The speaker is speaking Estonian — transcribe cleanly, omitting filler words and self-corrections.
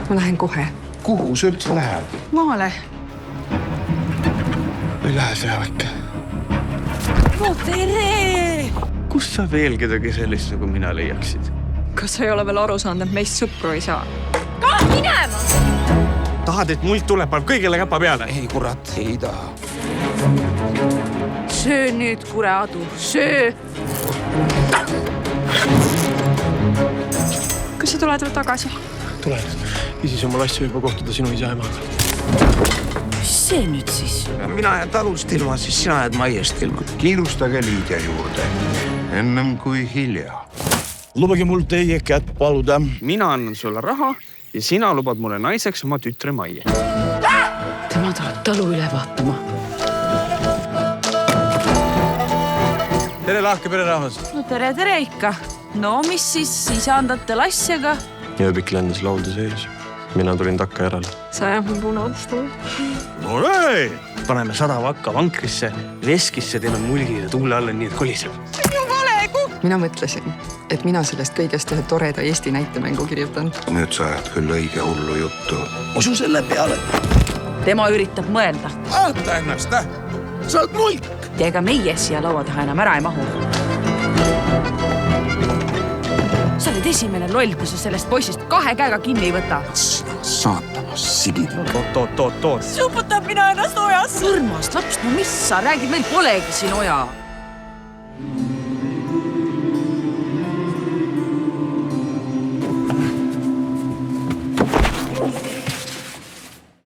Ma lähen kohe. Kuhu sa üldse lähed? Maale. Ei lähe see äkki. No tere! Kus sa veel kedagi sellist nagu mina leiaksid? Kas sa ei ole veel aru saanud, et meist sõpru ei saa? Ka minema! Tahad, et mult tuleb kõigele käpa peale? Ei kurat, ei taha. Söö nüüd, kure adu. Söö! Kas sa tuled veel tagasi? Tulen. Isis on mul asju juba kohtuda sinu isa emaga. Mis see nüüd siis? Mina jään talust ilma, siis sina jääd maiest ilma. Kiirustage Liidia juurde, ennem kui hilja. Lubage mul teie kätt paluda. Mina annan sulle raha ja sina lubad mulle naiseks oma tütre Maie. Tema tuleb talu üle vaatama. Tere lahke pererahvas. No tere ikka. No mis siis isandatel asjaga? Jõõbik lendas laulda sees. Mina tulin takka järele. Sa jääb mu punadestama. Ole! Paneme 100 vakka vankrisse, veskisse, teeme mulgi ja tuule alla nii, et koliseb. Mina mõtlesin, et mina sellest kõigest ühe toreda Eesti näitemängu kirjutan. Nüüd sa ajad küll õige hullu juttu. Usu selle peale. Tema üritab mõelda. Aata ennast, Sa oled mulk. Ja ega meie siia laua taha enam ära ei mahu. Sa oled esimene loll, kui sa sellest poisist 2 käega kinni ei võta. Saatana sigid. Toot. Suputab mina ennast ojas. Õrmast laps, no mis sa räägid, meil polegi siin oja.